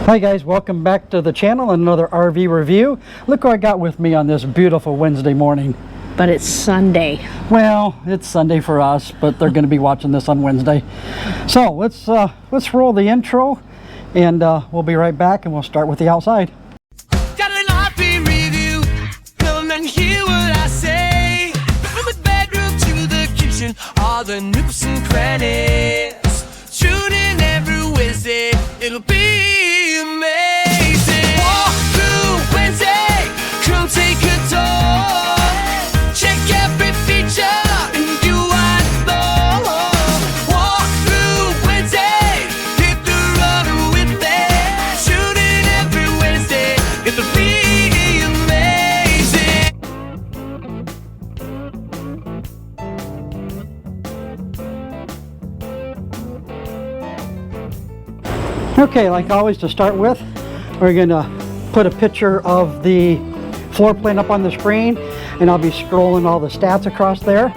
Hi guys, welcome back to the channel. Another RV review. Look what I got with me on this beautiful Wednesday morning. But it's Sunday. Well, it's Sunday for us, but they're going to be watching this on Wednesday. So let's roll the intro, and we'll be right back, and we'll start with the outside. Got an RV review. Come and hear what I say. From the bedroom to the kitchen, all the nooks and crannies. Tune in every Wednesday. It'll be amazing. Walk through Wednesday. Come take a tour. Check every feature and do what love. Walk through Wednesday. Hit the road with it. Tune in every Wednesday. It'll be amazing. Okay, like always, to start with, we're going to put a picture of the floor plan up on the screen, and I'll be scrolling all the stats across there.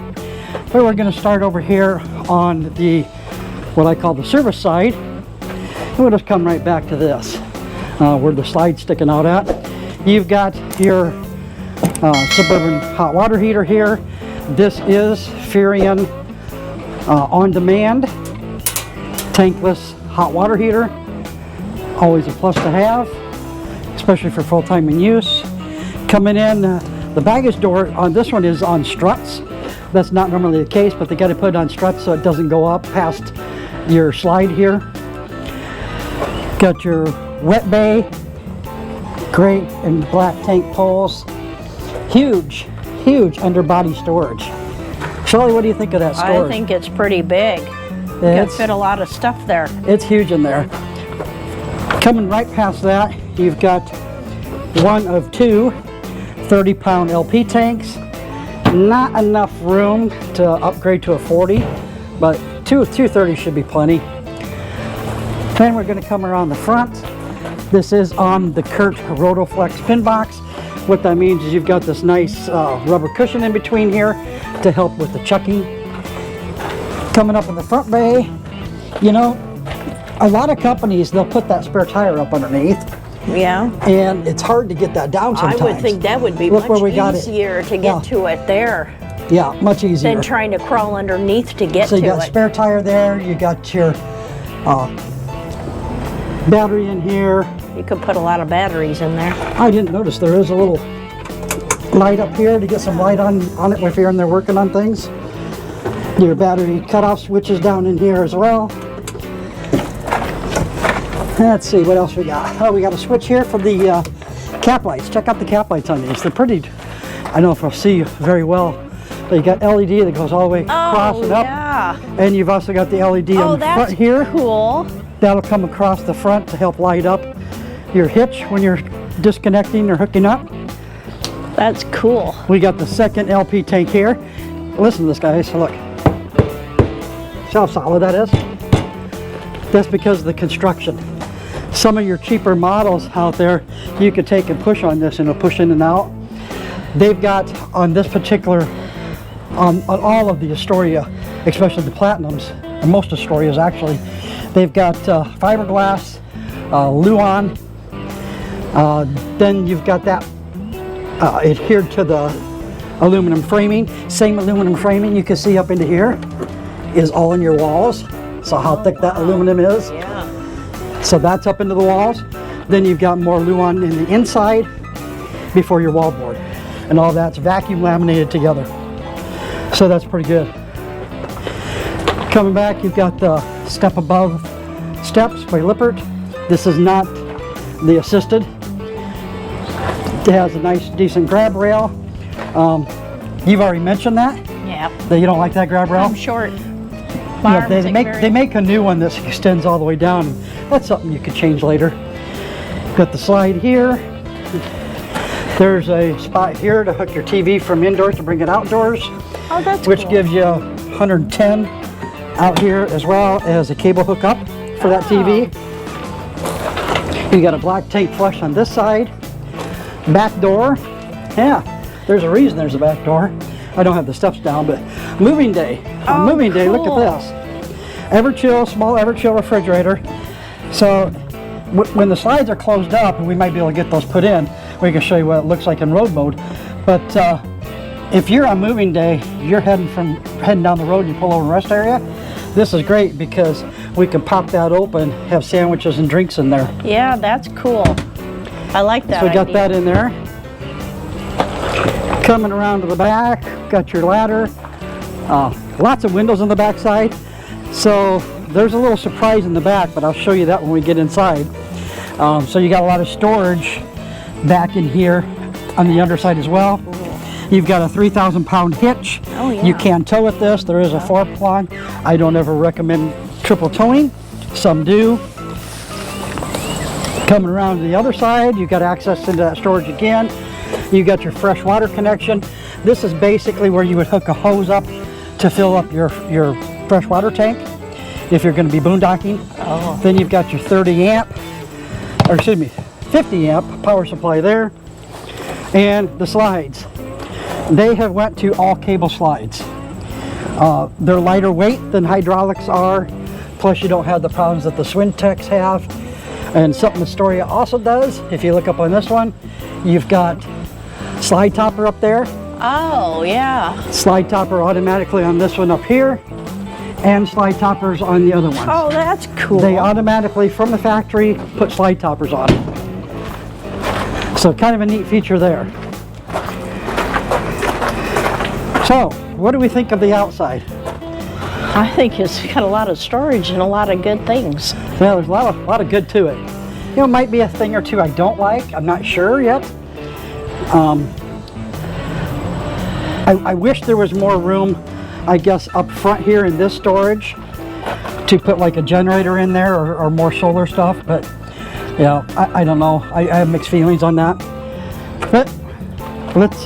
But we're going to start over here on the what I call the service side, and we'll just come right back to this where the slide's sticking out at. You've got your Suburban hot water heater here. This is Furion on demand tankless hot water heater. Always a plus to have, especially for full-time in use. Coming in, the baggage door on this one is on struts. That's not normally the case, but they got to put it on struts so it doesn't go up past your slide here. Got your wet bay, gray and black tank poles. Huge underbody storage. Shirley, what do you think of that storage? I think it's pretty big. You can fit a lot of stuff there. It's huge in there. Coming right past that, you've got one of two 30-pound LP tanks. Not enough room to upgrade to a 40, but 230 should be plenty. Then we're going to come around the front. This is on the Kurt Rotoflex pin box. What that means is you've got this nice rubber cushion in between here to help with the chucking. Coming up in the front bay, you know, a lot of companies, they'll put that spare tire up underneath. Yeah. And it's hard to get that down sometimes. I would think that would be Look much easier to get to it there. Yeah, much easier. Than trying to crawl underneath to get to it. So you got spare tire there, you got your battery in here. You could put a lot of batteries in there. I didn't notice there is a little light up here to get some light on it if you're in there working on things. Your battery cutoff switch is down in here as well. Let's see what else we got. Oh, we got a switch here for the cap lights. Check out the cap lights on these. They're pretty, I don't know if I'll see you very well, but you got LED that goes all the way across and up. Yeah. And you've also got the LED on the front here. Cool. That'll come across the front to help light up your hitch when you're disconnecting or hooking up. That's cool. We got the second LP tank here. Listen to this, guys. Look. See how solid that is? That's because of the construction. Some of your cheaper models out there, you could take and push on this and it'll push in and out. They've got on this particular, on all of the Astoria, especially the Platinums, and most Astorias actually, they've got fiberglass, Luan, then you've got that adhered to the aluminum framing. Same aluminum framing you can see up into here is all in your walls. So how thick that aluminum is. Yeah. So that's up into the walls. Then you've got more Luan in the inside before your wallboard. And all that's vacuum laminated together. So that's pretty good. Coming back, you've got the step above steps by Lippert. This is not the assisted. It has a nice decent grab rail. You've already mentioned that. Yeah. That you don't like that grab rail? I'm short. Yeah, they make a new one that extends all the way down. That's something you could change later. Got the slide here. There's a spot here to hook your TV from indoors to bring it outdoors. Oh, that's which cool. gives you 110 out here, as well as a cable hookup for that TV. You got a black tank flush on this side. Back door. Yeah, there's a reason there's a back door. I don't have the steps down, but moving day. On moving day, look at this. Everchill, small Everchill refrigerator. So when the slides are closed up, and we might be able to get those put in, we can show you what it looks like in road mode. But if you're on moving day, you're heading down the road and you pull over in the rest area, this is great because we can pop that open, have sandwiches and drinks in there. Yeah, that's cool. I like that. So we got idea. that in there. Coming around to the back, got your ladder. Lots of windows on the back side. So there's a little surprise in the back, but I'll show you that when we get inside. So you got a lot of storage back in here on the underside as well. You've got a 3,000-pound hitch. Oh, yeah. You can tow with this. There is a 4-prong. I don't ever recommend triple towing. Some do. Coming around to the other side, you've got access into that storage again. You got your fresh water connection. This is basically where you would hook a hose up to fill up your fresh water tank if you're going to be boondocking. Oh. Then you've got your 50 amp power supply there. And the slides. They have went to all cable slides. They're lighter weight than hydraulics are, plus you don't have the problems that the Swintex have. And something Astoria also does, if you look up on this one, you've got slide topper up there. Oh, yeah. Slide topper automatically on this one up here, and slide toppers on the other one. Oh, that's cool. They automatically, from the factory, put slide toppers on. So kind of a neat feature there. So, what do we think of the outside? I think it's got a lot of storage and a lot of good things. Yeah, there's a lot of good to it. You know, it might be a thing or two I don't like. I'm not sure yet. I wish there was more room, I guess, up front here in this storage to put like a generator in there or more solar stuff. But yeah, I don't know. I have mixed feelings on that. But let's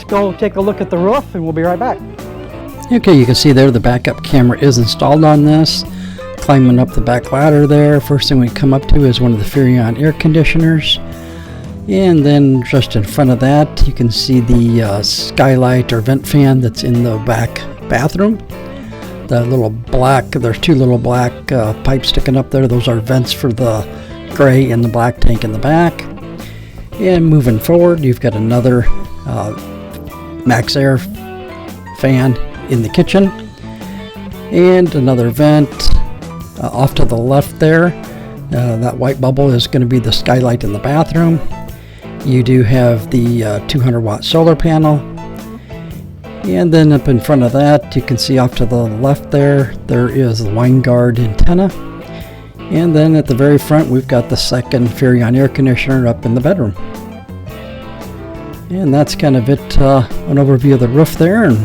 go take a look at the roof and we'll be right back. Okay, you can see there the backup camera is installed on this. Climbing up the back ladder there, first thing we come up to is one of the Furrion air conditioners. And then just in front of that, you can see the skylight or vent fan that's in the back bathroom. The little black, there's two little black pipes sticking up there. Those are vents for the gray and the black tank in the back. And moving forward, you've got another max air fan in the kitchen. And another vent off to the left there. That white bubble is going to be the skylight in the bathroom. You do have the 200-watt solar panel. And then up in front of that, you can see off to the left there is the wine guard antenna. And then at the very front, we've got the second Furrion air conditioner up in the bedroom. And that's kind of it, an overview of the roof there, and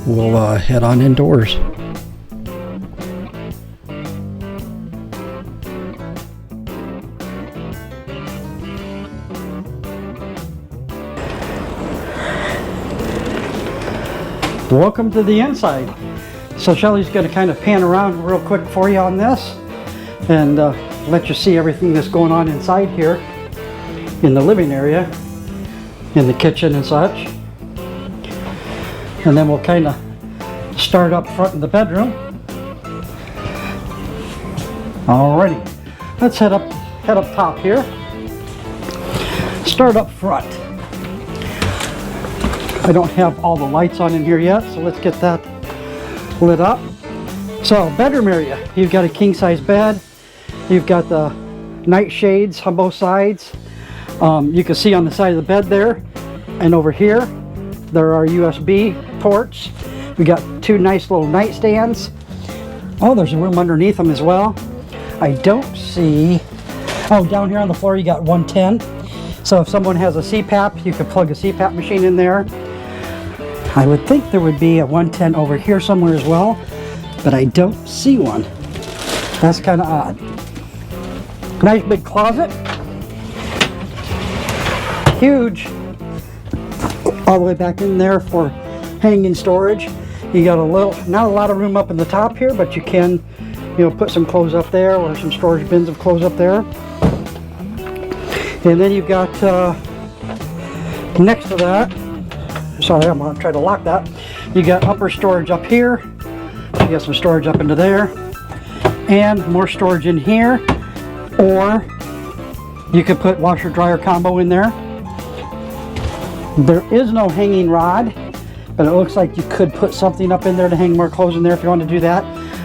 we'll head on indoors. Welcome to the inside. So Shelly's going to kind of pan around real quick for you on this and let you see everything that's going on inside here in the living area, in the kitchen and such. And then we'll kind of start up front in the bedroom. Alrighty, let's head up top here. Start up front. I don't have all the lights on in here yet, so let's get that lit up. So, bedroom area. You've got a king-size bed. You've got the night shades on both sides. You can see on the side of the bed there, and over here, there are USB ports. We got two nice little nightstands. Oh, there's a room underneath them as well. I don't see. Oh, down here on the floor, you got 110. So if someone has a CPAP, you could plug a CPAP machine in there. I would think there would be a 110 over here somewhere as well, but I don't see one. That's kind of odd. Nice big closet. Huge. All the way back in there for hanging storage. You got not a lot of room up in the top here, but you can, put some clothes up there or some storage bins of clothes up there. And then you've got, next to that, sorry, I'm going to try to lock that. You got upper storage up here. You got some storage up into there. and more storage in here, or you could put washer dryer combo in there. There is no hanging rod, but it looks like you could put something up in there to hang more clothes in there if you want to do that.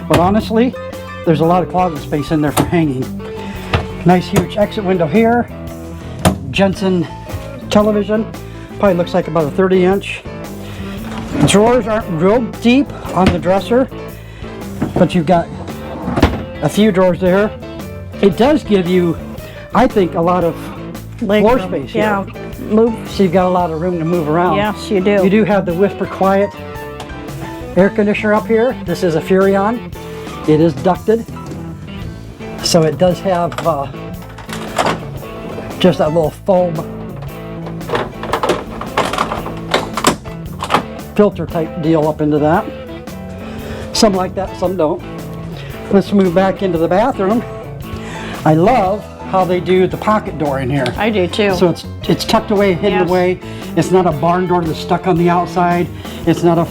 But honestly, there's a lot of closet space in there for hanging. Nice huge exit window here. Jensen television, probably looks like about a 30-inch. Drawers aren't real deep on the dresser, but you've got a few drawers there. It does give you, I think, a lot of floor space here. Yeah, move. So you've got a lot of room to move around. Yes, you do. You do have the Whisper Quiet air conditioner up here. This is a Furrion. It is ducted, so it does have just that little foam filter type deal up into that. Some like that, some don't. Let's move back into the bathroom. I love how they do the pocket door in here. I do too. So it's tucked away, hidden Yes. away. It's not a barn door that's stuck on the outside. It's not a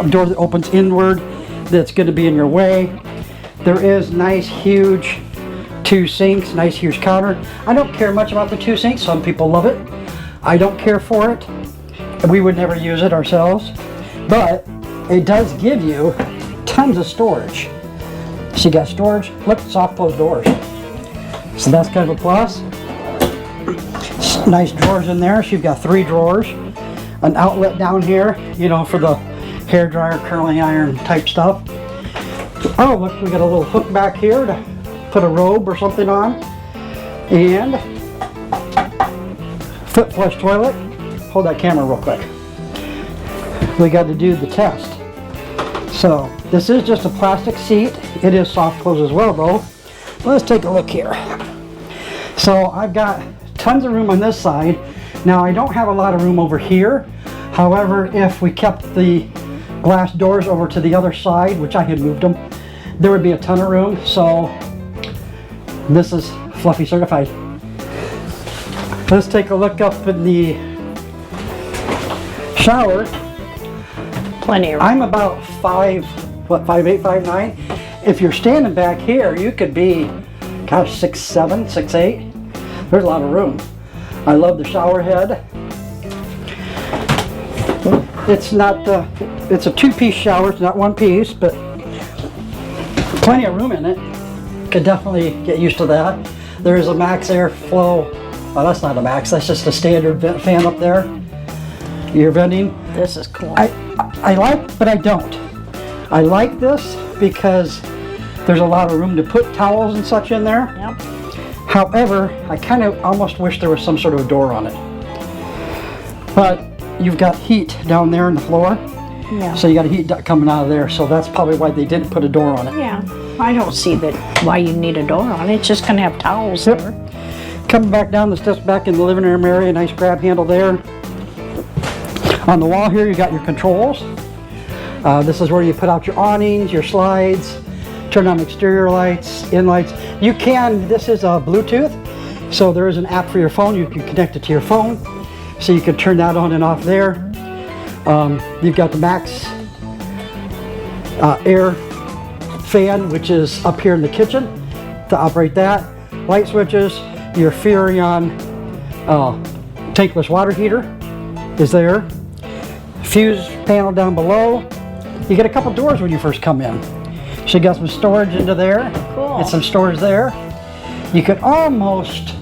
door that opens inward that's going to be in your way. There is nice huge 2 sinks, nice huge counter. I don't care much about the 2 sinks. Some people love it. I don't care for it. We would never use it ourselves, but it does give you tons of storage. So you got storage, look, soft closed doors. So that's kind of a plus. Nice drawers in there. So you've got 3 drawers, an outlet down here, you know, for the hair dryer, curling iron type stuff. Oh, look, we got a little hook back here to put a robe or something on. And foot flush toilet. Hold that camera real quick. We got to do the test. So this is just a plastic seat. It is soft close as well though. Let's take a look here. So I've got tons of room on this side. Now I don't have a lot of room over here. However, if we kept the glass doors over to the other side, which I had moved them, there would be a ton of room. So this is Fluffy certified. Let's take a look up in the shower. Plenty of room. I'm about 5'8", 5'9". If you're standing back here, you could be, gosh, 6'7", 6'8". There's a lot of room. I love the shower head. It's not, it's a 2-piece shower. It's not 1 piece, but plenty of room in it. Could definitely get used to that. There is a max airflow. Oh, that's not a max. That's just a standard vent fan up there. You're venting. This is cool. I like, but I don't. I like this because there's a lot of room to put towels and such in there. Yep. However, I kind of almost wish there was some sort of a door on it. But you've got heat down there in the floor. Yeah. So you got a heat duct coming out of there. So that's probably why they didn't put a door on it. Yeah. I don't see that why you need a door on it. It's just gonna have towels Yep. there. Coming back down the steps back in the living room area, nice grab handle there. On the wall here, you got your controls. This is where you put out your awnings, your slides, turn on exterior lights, in lights. You can, this is a Bluetooth, so there is an app for your phone. You can connect it to your phone, so you can turn that on and off there. You've got the max air fan, which is up here in the kitchen to operate that. Light switches, your Furrion tankless water heater is there. Fuse panel down below. You get a couple doors when you first come in. So you got some storage into there. Cool. And some storage there. You could almost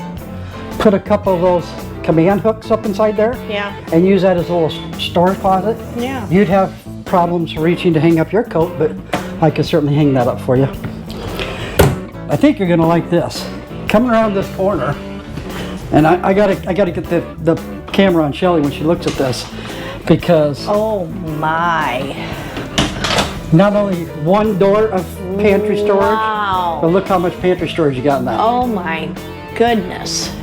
put a couple of those command hooks up inside there. Yeah. And use that as a little storage closet. Yeah. You'd have problems reaching to hang up your coat, but I could certainly hang that up for you. I think you're gonna like this. Coming around this corner, and I gotta get the camera on Shelly when she looks at this, because Oh my. not only one door of pantry storage, Wow. but look how much pantry storage you got in that. Oh my goodness.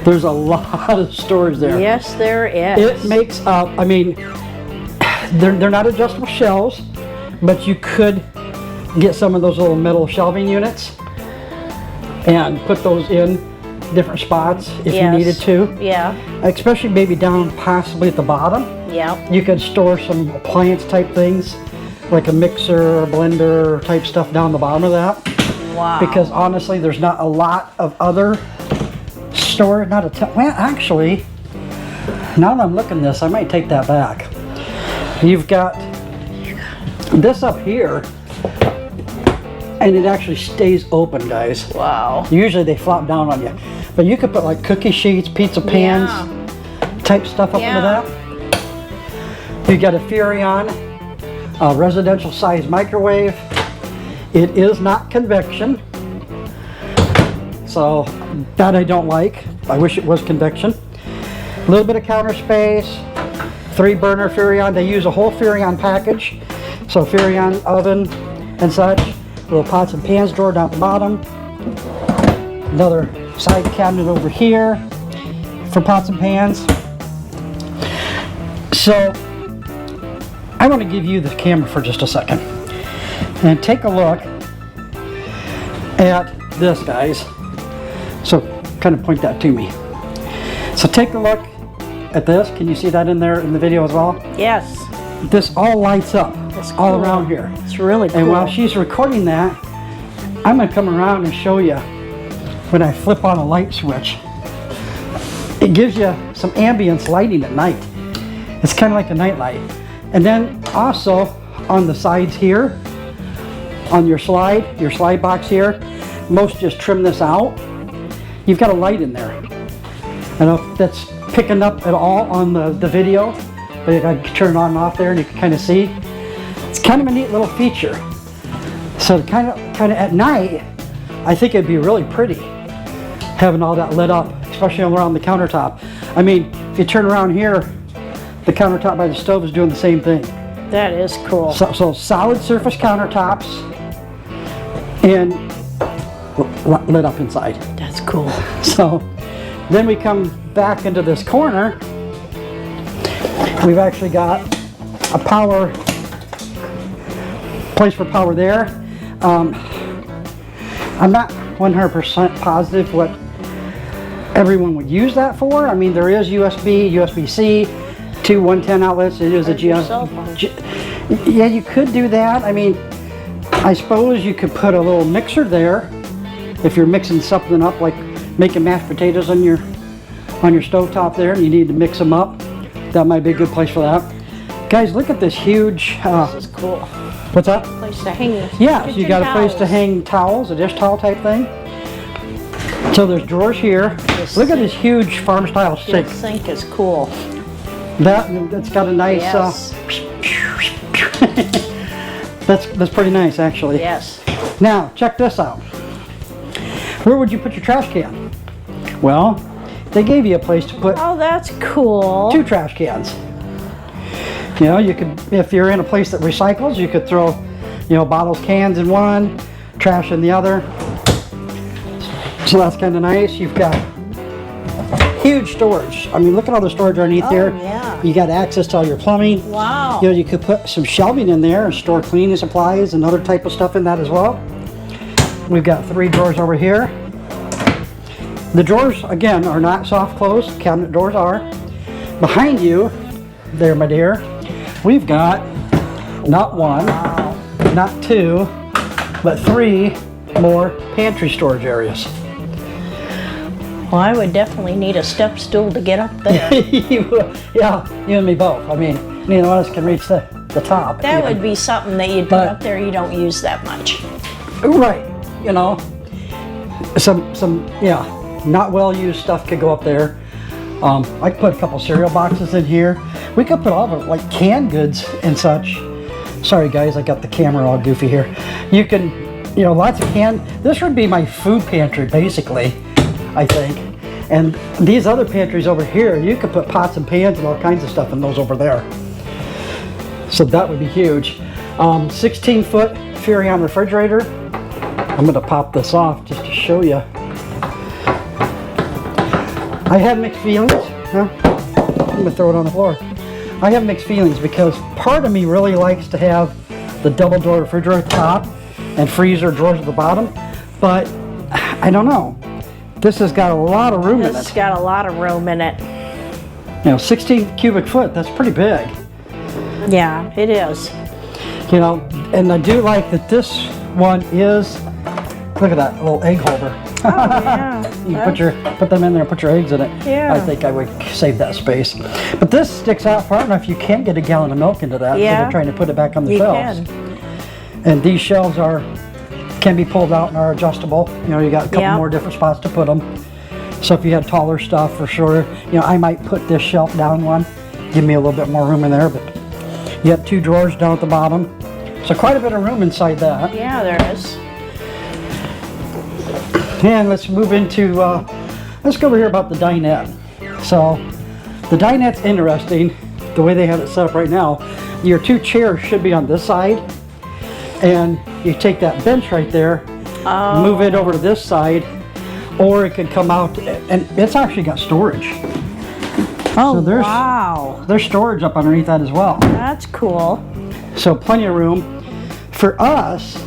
There's a lot of storage there. Yes, there is. It makes up, I mean, they're not adjustable shelves, but you could get some of those little metal shelving units and put those in different spots if you needed to. Yeah. Especially maybe down possibly at the bottom. Yeah. You could store some appliance type things, like a mixer or blender type stuff down the bottom of that. Wow. Because honestly, there's not a lot of other storage, not a ton. Well, actually, now that I'm looking at this, I might take that back. You've got this up here, and it actually stays open, guys. Wow. Usually they flop down on you. But you could put like cookie sheets, pizza pans, type stuff up into that. You got a Furrion, a residential size microwave. It is not convection. So that I don't like. I wish it was convection. A little bit of counter space, 3-burner Furrion. They use a whole Furrion package. So Furrion oven and such. Little pots and pans drawer down at the bottom. Another side cabinet over here for pots and pans. So I want to give you the camera for just a second and take a look at this, guys. So kind of point that to me. So take a look at this. Can you see that in there in the video as well? Yes. This all lights up. It's all cool. around here. It's really cool. And while she's recording that, I'm going to come around and show you when I flip on a light switch. It gives you some ambience lighting at night. It's kind of like a night light. And then also on the sides here, on your slide box here, most just trim this out. You've got a light in there. I don't know if that's picking up at all on the video, but I can turn it on and off there and you can kind of see. It's kind of a neat little feature. So kind of at night, I think it'd be really pretty having all that lit up, especially around the countertop. I mean, if you turn around here, the countertop by the stove is doing the same thing. That is cool. So solid surface countertops and lit up inside. That's cool. So then we come back into this corner. We've actually got a power place for power there. I'm not 100% positive what everyone would use that for. I mean, there is USB, USB-C, 2 110 outlets. It is a yeah, you could do that. I mean, I suppose you could put a little mixer there if you're mixing something up, like making mashed potatoes on your stovetop there, and you need to mix them up. That might be a good place for that. Guys, look at this huge. This is cool. What's that? Place to hang. Yeah, so you got a place to hang towels, a dish towel type thing. So there's drawers here. Look at this huge farm style sink. This sink is cool. That's got a nice. Yes. That's pretty nice, actually. Yes. Now check this out. Where would you put your trash can? Well, they gave you a place to put Oh, that's cool. 2 trash cans. You know, you could, if you're in a place that recycles, you could throw, you know, bottles, cans in one, trash in the other. So that's kind of nice. You've got huge storage. I mean, look at all the storage underneath there. Yeah. You got access to all your plumbing. Wow. You know, you could put some shelving in there and store cleaning supplies and other type of stuff in that as well. We've got 3 drawers over here. The drawers, again, are not soft close. Cabinet doors are. Behind you, there, my dear, we've got not 1, not 2, but 3 more pantry storage areas. Well, I would definitely need a step stool to get up there. Yeah, you and me both. I mean, neither one of us can reach the top. That even. would be something that you'd put up there you don't use that much. Right, you know, some yeah, not well used stuff could go up there. I could put a couple cereal boxes in here. We could put all the like canned goods and such. Sorry guys, I got the camera all goofy here. You can, you know, lots of this would be my food pantry basically, I think. And these other pantries over here, you could put pots and pans and all kinds of stuff in those over there. So that would be huge. 16-foot Furrion refrigerator. I'm gonna pop this off just to show you. I have mixed feelings. Huh? I'm gonna throw it on the floor. I have mixed feelings because part of me really likes to have the double door refrigerator top and freezer drawers at the bottom, but I don't know. This has got a lot of room in it. It's got a lot of room in it. You know, 16 cubic foot, that's pretty big. Yeah, it is. You know, and I do like that this one is Look at that little egg holder. Oh, yeah. You put them in there, put your eggs in it. Yeah. I think I would save that space. But this sticks out far enough you can't get a gallon of milk into that. Yeah. They're trying to put it back on the You shelves. can. And these shelves can be pulled out and are adjustable. You know, you got a couple Yeah. more different spots to put them. So if you had taller stuff, for sure, you know, I might put this shelf down one, give me a little bit more room in there. But you have 2 drawers down at the bottom, so quite a bit of room inside that. Yeah, there is. And let's move into, let's go over here about the dinette. So the dinette's interesting, the way they have it set up right now. Your 2 chairs should be on this side, and you take that bench right there, move it over to this side, or it could come out, and it's actually got storage. Oh, So wow. There's storage up underneath that as well. That's cool. So plenty of room. For us,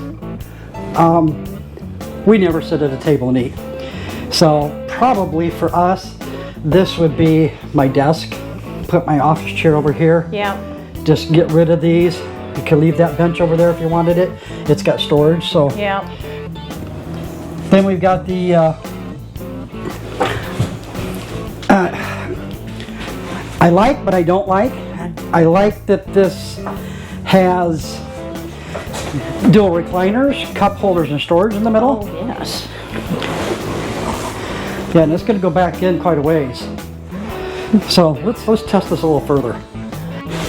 we never sit at a table and eat. So probably for us, this would be my desk. Put my office chair over here. Yeah. Just get rid of these. You can leave that bench over there if you wanted it. It's got storage, so. Yeah. Then we've got the, I like, but I don't like. I like that this has dual recliners, cup holders, and storage in the middle. Oh, yes. Yeah, and it's going to go back in quite a ways. So let's test this a little further.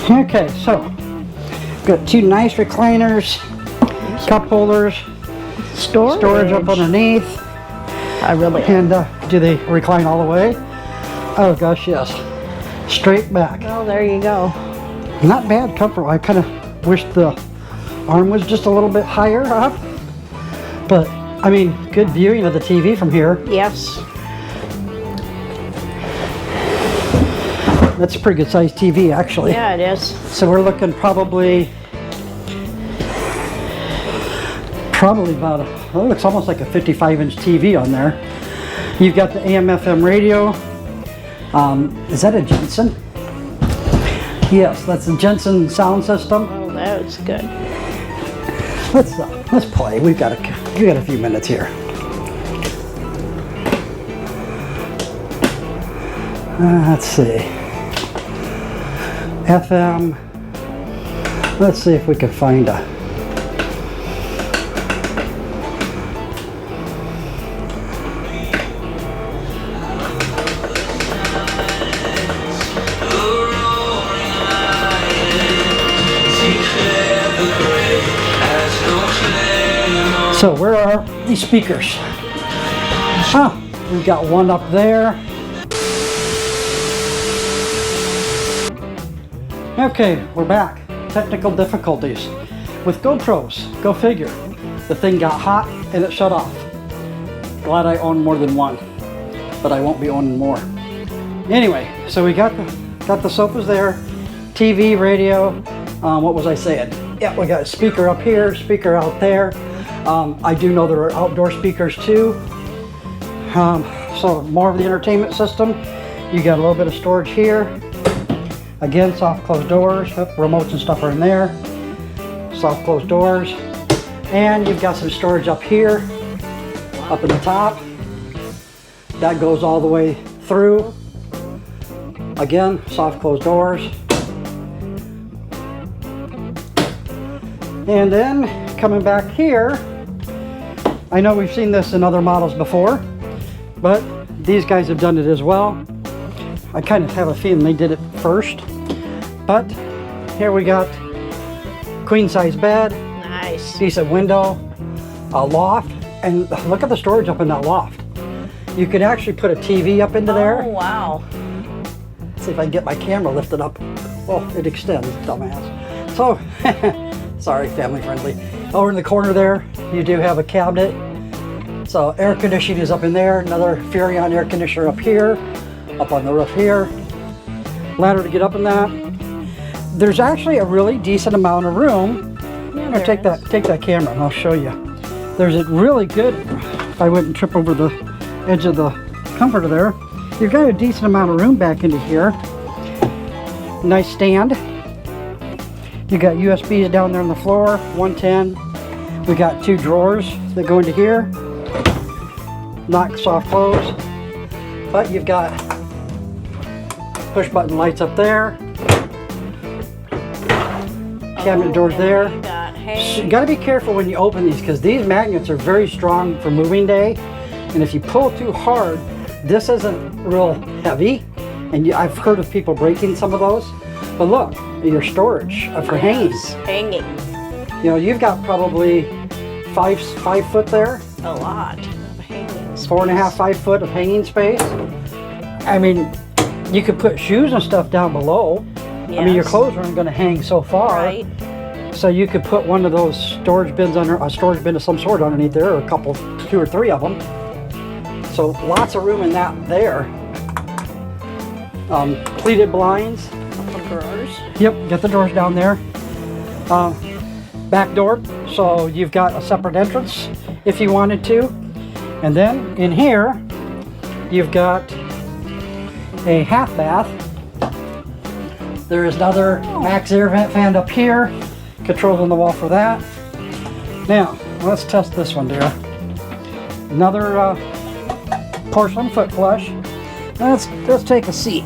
Okay, so got 2 nice recliners, cup holders, storage up underneath. I really And do they recline all the way? Oh gosh, yes. Straight back. Well, there you go. Not bad, comfortable. I kind of wish the arm was just a little bit higher up. But, I mean, good viewing of the TV from here. Yes. That's a pretty good sized TV, actually. Yeah, it is. So we're looking probably about, oh, it's almost like a 55-inch TV on there. You've got the AM/FM radio. Is that a Jensen? Yes, that's a Jensen sound system. Oh, that's good. Let's play. We got a few minutes here. Let's see. FM. Let's see if we can find a. So where are these speakers? We've got one up there. Okay, we're back. Technical difficulties with GoPros. Go figure. The thing got hot and it shut off. Glad I own more than one, but I won't be owning more. Anyway, so we got the sofas there, TV, radio. What was I saying? Yeah, we got a speaker up here, speaker out there. I do know there are outdoor speakers too. So more of the entertainment system. You got a little bit of storage here. Again, soft closed doors. Remotes and stuff are in there. Soft closed doors. And you've got some storage up here, up in the top. That goes all the way through. Again, soft closed doors. And then coming back here, I know we've seen this in other models before, but these guys have done it as well. I kind of have a feeling they did it first. But here we got queen size bed, Nice. decent window, a loft, and look at the storage up in that loft. You could actually put a TV up into there. Oh, wow. Let's see if I can get my camera lifted up. Well, it extends, dumbass. So, sorry, family friendly. Over in the corner there, you do have a cabinet. So air conditioning is up in there. Another Furrion air conditioner up here, up on the roof here. Ladder to get up in that. There's actually a really decent amount of room. Yeah, Here, take that camera and I'll show you. There's a really good, if I wouldn't trip over the edge of the comforter there, you've got a decent amount of room back into here. Nice stand. You got USBs down there on the floor, 110. We got 2 drawers that go into here. not soft close. But you've got push button lights up there. Cabinet doors there. So you got to be careful when you open these because these magnets are very strong for moving day. And if you pull too hard, this isn't real heavy. And I've heard of people breaking some of those. But look, your storage for hanging. Hanging. You know, you've got probably 5 foot there. A lot of hanging space. 4.5, 5 foot of hanging space. I mean, you could put shoes and stuff down below. Yes. I mean, your clothes aren't going to hang so far. Right. So you could put one of those storage bins under a storage bin of some sort underneath there, or a couple, 2 or 3 of them. So lots of room in that there. Pleated blinds. Couple drawers. Yep, get the doors down there. Back door, so you've got a separate entrance if you wanted to. And then in here, you've got a half bath. There is another max air vent fan up here. Controls on the wall for that. Now, let's test this one, dear. Another porcelain foot flush. Let's take a seat.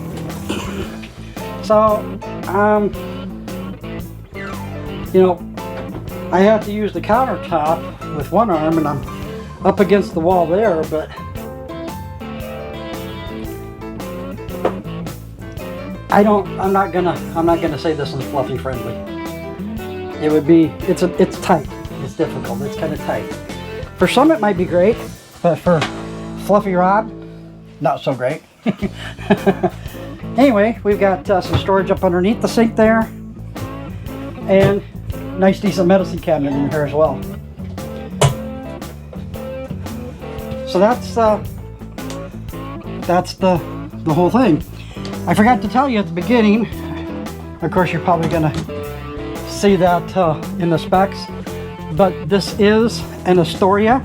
So, you know, I have to use the countertop with one arm, and I'm up against the wall there, but I'm not gonna say this is fluffy friendly. It would be, it's tight. It's difficult. It's kind of tight. For some it might be great, but for fluffy rod, not so great. Anyway, we've got some storage up underneath the sink there, and nice decent medicine cabinet in here as well. So that's the whole thing. I forgot to tell you at the beginning. Of course, you're probably gonna see that in the specs, but this is an Astoria.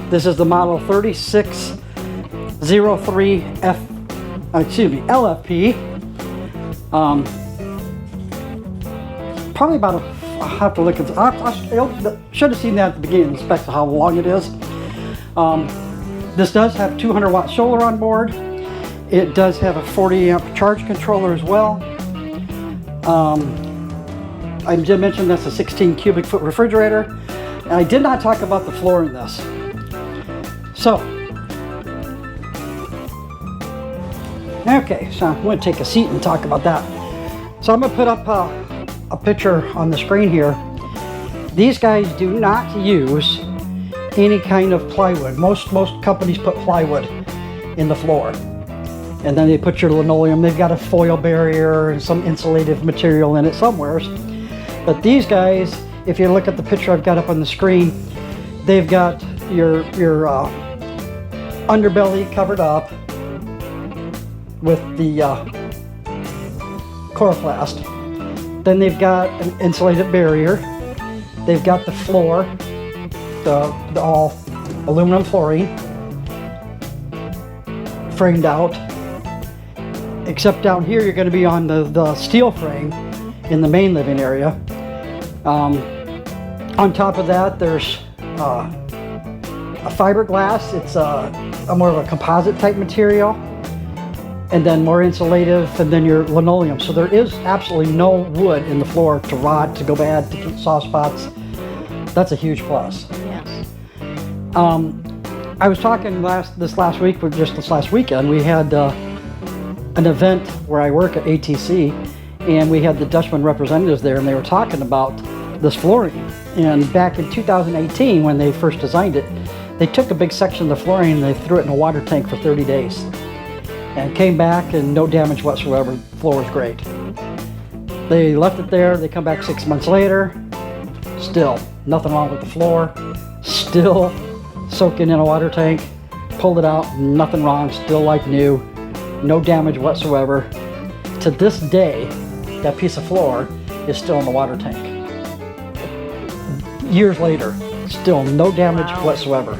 This is the model 3603 LFP. Probably about I'll have to look at. I should have seen that at the beginning of the specs of how long it is. This does have 200 watt solar on board. It does have a 40 amp charge controller as well. I did mention that's a 16 cubic foot refrigerator. And I did not talk about the floor in this. So, okay, so I'm going to take a seat and talk about that. So I'm going to put up a picture on the screen here. These guys do not use any kind of plywood. Most companies put plywood in the floor. And then they put your linoleum. They've got a foil barrier and some insulative material in it somewhere. But these guys, if you look at the picture I've got up on the screen, they've got your underbelly covered up with the chloroplast. Then they've got an insulated barrier. They've got the floor, the all aluminum flooring, framed out. Except down here, you're going to be on the steel frame in the main living area. On top of that, there's a fiberglass. It's a more of a composite type material, and then more insulative, and then your linoleum. So there is absolutely no wood in the floor to rot, to go bad, to get soft spots. That's a huge plus. Yes. I was talking this last weekend, we had an event where I work at ATC, and we had the Dutchman representatives there, and they were talking about this flooring. And back in 2018, when they first designed it, they took a big section of the flooring and they threw it in a water tank for 30 days. And came back and no damage whatsoever. The floor was great. They left it there, they come back 6 months later, still nothing wrong with the floor, still soaking in a water tank, pulled it out, nothing wrong, still like new, no damage whatsoever. To this day, that piece of floor is still in the water tank. Years later, still no damage whatsoever.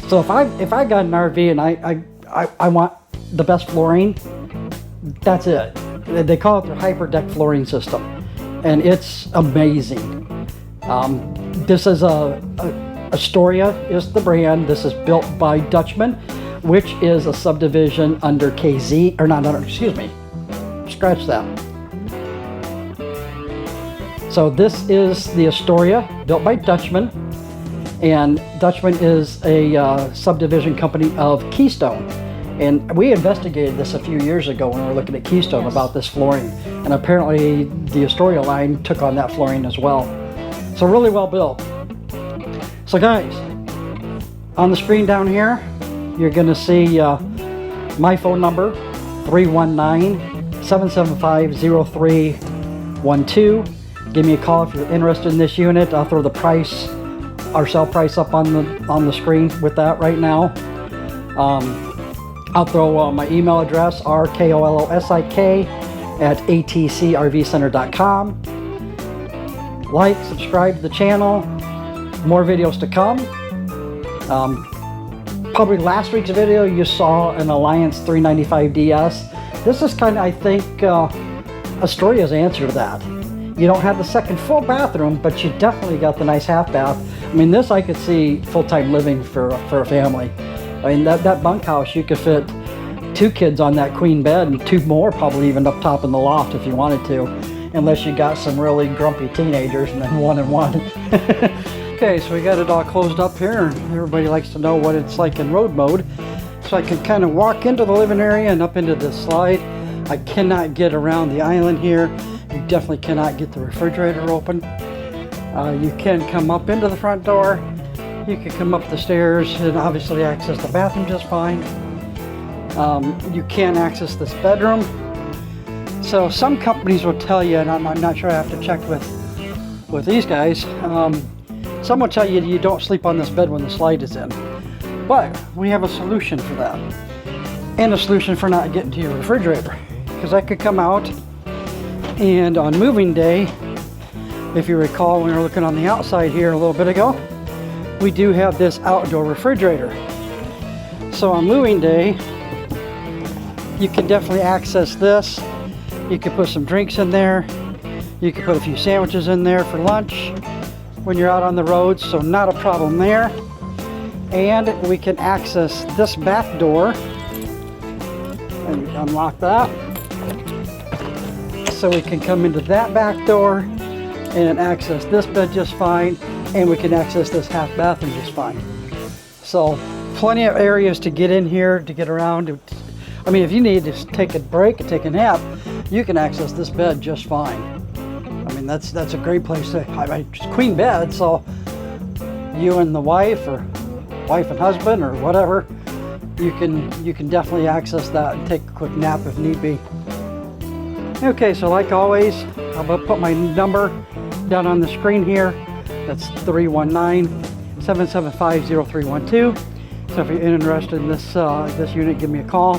So if I got an RV and I want the best flooring, that's it. They call it their hyper deck flooring system, and it's amazing. This is a Astoria is the brand. This is built by Dutchman, which is a subdivision under KZ, or not under, excuse me, scratch that. So this is the Astoria, built by Dutchman, and Dutchman is a subdivision company of Keystone. And we investigated this a few years ago when we were looking at Keystone about this flooring, and apparently the Astoria line took on that flooring as well. So really well built. So guys, on the screen down here, you're gonna see my phone number, 319-775-0312. Give me a call if you're interested in this unit. I'll throw the price, our sale price up on the screen with that right now. I'll throw my email address, rkolosik@atcrvcenter.com. Like, subscribe to the channel. More videos to come. Probably last week's video you saw an Alliance 395DS. This is kind of, I think, Astoria's answer to that. You don't have the second full bathroom, but you definitely got the nice half bath. I mean, this I could see full-time living for a family. I mean, that bunkhouse, you could fit 2 kids on that queen bed and 2 more probably even up top in the loft if you wanted to, unless you got some really grumpy teenagers and then 1 and 1. Okay, so we got it all closed up here. Everybody likes to know what it's like in road mode. So I can kind of walk into the living area and up into this slide. I cannot get around the island here. You definitely cannot get the refrigerator open. You can come up into the front door. You can come up the stairs and obviously access the bathroom just fine. You can access this bedroom. So some companies will tell you, and I'm not sure, I have to check with these guys. Some will tell you you don't sleep on this bed when the slide is in. But we have a solution for that. And a solution for not getting to your refrigerator. Because I could come out and on moving day, if you recall when we were looking on the outside here a little bit ago, we do have this outdoor refrigerator. So on moving day, you can definitely access this. You can put some drinks in there. You can put a few sandwiches in there for lunch when you're out on the road, so not a problem there. And we can access this back door. And unlock that. So we can come into that back door and access this bed just fine, and we can access this half bathroom just fine. So plenty of areas to get in here, to get around. I mean, if you need to take a break and take a nap, you can access this bed just fine. I mean, that's a great place to, it's queen bed, so you and the wife, or wife and husband, or whatever, you can definitely access that and take a quick nap if need be. Okay, so like always, I'm gonna put my number down on the screen here. That's 319-775-0312. So if you're interested in this unit, give me a call.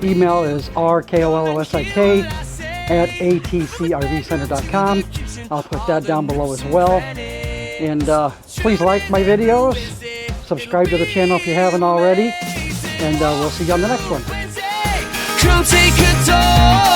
Email is rkolosik@atcrvcenter.com. I'll put that down below as well. And please like my videos. Subscribe to the channel if you haven't already. And we'll see you on the next one. Come take a tour.